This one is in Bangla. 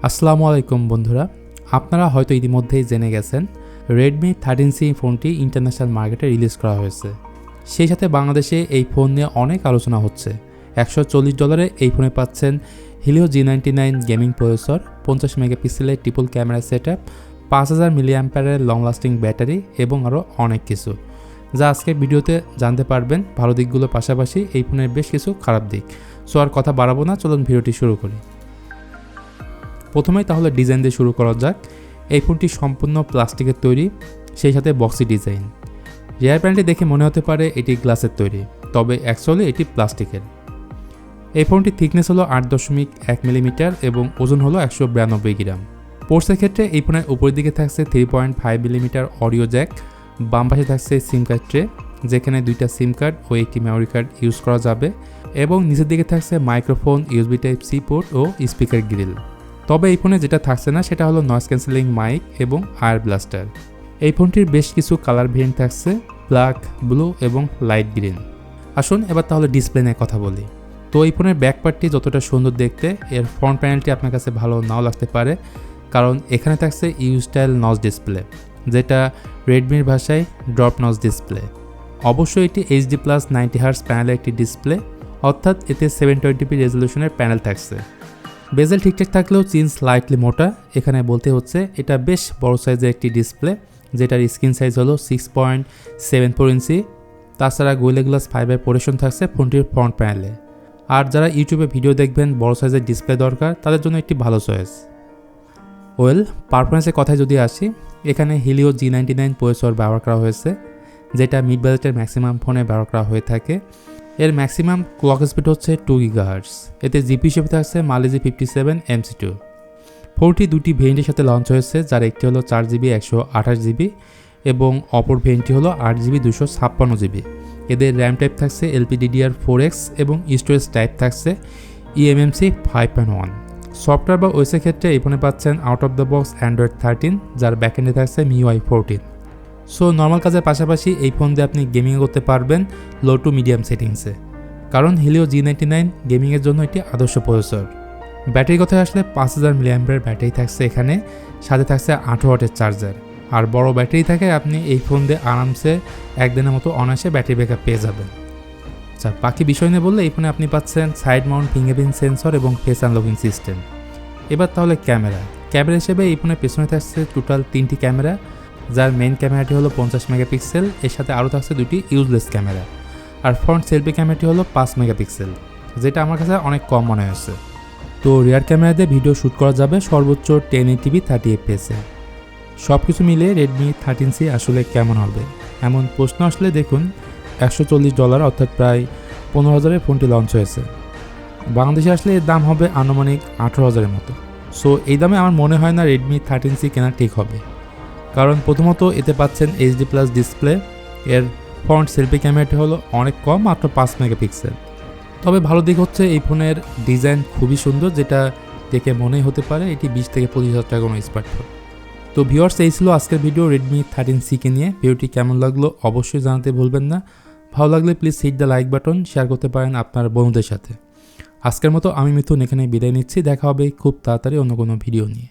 আসসালামু আলাইকুম বন্ধুরা, আপনারা হয়তো ইতিমধ্যেই জেনে গেছেন Redmi 13C ফোনটি ইন্টারন্যাশনাল মার্কেটে রিলিজ করা হয়েছে। সেই সাথে বাংলাদেশে এই ফোন নিয়ে অনেক আলোচনা হচ্ছে। $140 এই ফোনে পাচ্ছেন Helio G99 গেমিং প্রসেসর, 50 মেগাপিক্সেলের ট্রিপল ক্যামেরা সেটআপ, 5000 মিলিঅ্যাম্পিয়ারের লং লাস্টিং ব্যাটারি এবং আরও অনেক কিছু, যা আজকে ভিডিওতে জানতে পারবেন। ভালো দিকগুলোর পাশাপাশি এই ফোনের বেশ কিছু খারাপ দিক। সো আর কথা বাড়াবো না, চলুন ভিডিওটি শুরু করি। প্রথমেই তাহলে ডিজাইন দিয়ে শুরু করা যাক। এই ফোনটি সম্পূর্ণ প্লাস্টিকের তৈরি, সেই সাথে বক্সি ডিজাইন। রিয়ার প্যানেলটি দেখে মনে হতে পারে এটি গ্লাসের তৈরি, তবে অ্যাকচুয়ালি এটি প্লাস্টিকের। এই ফোনটির থিকনেস হলো 8.1 মিলিমিটার এবং ওজন হলো 192 গ্রাম। পোর্টসের ক্ষেত্রে এই ফোনের উপরের দিকে থাকছে 3.5 মিলিমিটার অডিও জ্যাক, বাম পাশে থাকছে সিম কার্ড ট্রে, যেখানে দুইটা সিম কার্ড ও একটি মেমোরি কার্ড ইউজ করা যাবে, এবং নিচের দিকে থাকছে মাইক্রোফোন, USB Type-C পোর্ট ও স্পিকার গ্রিল। তবে এই ফোনে যেটা থাকছে না সেটা হলো নয়েজ ক্যান্সেলিং মাইক এবং আয়ার ব্লাস্টার। এই ফোনটির বেশ কিছু কালার ভেরিয়েন্ট থাকছে, ব্ল্যাক, ব্লু এবং লাইট গ্রিন। আসুন এবার তাহলে ডিসপ্লে নিয়ে কথা বলি। তো এই ফোনের ব্যাক পার্টটি যতটা সুন্দর দেখতে, এর ফ্রন্ট প্যানেলটি আপনার কাছে ভালো নাও লাগতে পারে, কারণ এখানে থাকছে ইউ স্টাইল নচ ডিসপ্লে, যেটা রেডমির ভাষায় ড্রপ নচ ডিসপ্লে। অবশ্যই এটি HD+ 90Hz প্যানেলের একটি ডিসপ্লে, অর্থাৎ এতে 720p রেজলিউশনের প্যানেল থাকছে। বেজেল ঠিকঠাক থাকলেও চিন স্লাইটলি মোটা। এখানে বলতে হচ্ছে এটা বেশ বড় সাইজের একটি ডিসপ্লে, যেটার স্ক্রিন সাইজ হলো 6.74 ইঞ্চি। তাছাড়া গোরিলা গ্লাস 5 প্রোটেকশন থাকছে ফোনটির ফ্রন্ট প্যানেলে। আর যারা ইউটিউবে ভিডিও দেখবেন, বড় সাইজের ডিসপ্লে দরকার, তাদের জন্য একটি ভালো চয়েস। পারফরমেন্সের কথায় যদি আসি, এখানে Helio G99 প্রসেসর ব্যবহার করা হয়েছে, যেটা মিড বাজেটের ম্যাক্সিমাম ফোনে ব্যবহার করা হয়ে থাকে। এর ম্যাক্সিমাম ক্লক স্পিড হচ্ছে 2 GHz। এতে জিপি হিসেবে থাকছে Mali G57 MC2। ফোনটি দুটি ভেরিয়েন্টের সাথে লঞ্চ হয়েছে, যার একটি হলো 4GB 128GB এবং অপর ভেরিয়েন্টটি হলো 8GB 256GB। এদের র্যাম টাইপ থাকছে LPDDR4X এবং স্টোরেজ টাইপ থাকছে eMMC 5.1। সফটওয়্যার বা ওএসের ক্ষেত্রে এই ফোনে পাচ্ছেন out of the box Android 13, যার ব্যাকএন্ডে থাকছে MIUI 14। সো নর্মাল কাজের পাশাপাশি এই ফোন দিয়ে আপনি গেমিংও করতে পারবেন লো টু মিডিয়াম সেটিংসে, কারণ Helio G99 গেমিংয়ের জন্য একটি আদর্শ প্রসেসর। ব্যাটারির কথায় আসলে 5000 মিলিঅ্যাম্পিয়ার ব্যাটারি থাকছে এখানে, সাথে থাকছে 8 ওয়াটের চার্জার। আর বড় ব্যাটারি থাকে, আপনি এই ফোন দিয়ে আরামসে একদিনের মতো অনায়াসে ব্যাটারি ব্যাকআপ পেয়ে যাবেন। আচ্ছা, বাকি বিষয় নিয়ে বললে এই ফোনে আপনি পাচ্ছেন সাইড মাউন্ট ফিঙ্গারপ্রিন্ট সেন্সর এবং ফেস আনলকিং সিস্টেম। এবার তাহলে ক্যামেরা হিসেবে এই ফোনের পেছনে থাকছে টোটাল 3টি ক্যামেরা, যার মেইন ক্যামেরাটি হলো 50 মেগাপিক্সেল, এর সাথে আরও থাকছে দুটি ইউজলেস ক্যামেরা। আর ফ্রন্ট সেলফি ক্যামেরাটি হলো 5 মেগাপিক্সেল, যেটা আমার কাছে অনেক কম মনে হয়েছে। তো রিয়ার ক্যামেরা দিয়ে ভিডিও শ্যুট করা যাবে সর্বোচ্চ 1080p 30fps-এ। সব কিছু মিলে Redmi 13C আসলে কেমন হবে এমন প্রশ্ন আসলে দেখুন, $140 অর্থাৎ প্রায় 15,000-এ ফোনটি লঞ্চ হয়েছে। বাংলাদেশে আসলে এর দাম হবে আনুমানিক 18,000-এর মতো। সো এই দামে আমার মনে হয় না Redmi 13C কেনা ঠিক হবে, কারণ প্রথমত এতে পাচ্ছেন HD+ ডিসপ্লে, এর ফ্রন্ট সেলফি ক্যামেরাটি হলো অনেক কম, মাত্র 5 মেগাপিক্সেল। তবে ভালো দিক হচ্ছে এই ফোনের ডিজাইন খুবই সুন্দর, যেটা দেখে মনেই হতে পারে এটি 20 থেকে 25,000 টাকা কোনো স্মার্টফোন। তো ভিউয়ার্স, এই ছিল আজকের ভিডিও Redmi 13C-কে নিয়ে। ভিডিওটি কেমন লাগলো অবশ্যই জানাতে ভুলবেন না। ভালো লাগলে please hit the like button, share করতে পারেন আপনার বন্ধুদের সাথে। আজকের মতো আমি মিথুন এখানে বিদায় নিচ্ছি। দেখা হবে খুব তাড়াতাড়ি অন্য কোনো ভিডিও নিয়ে।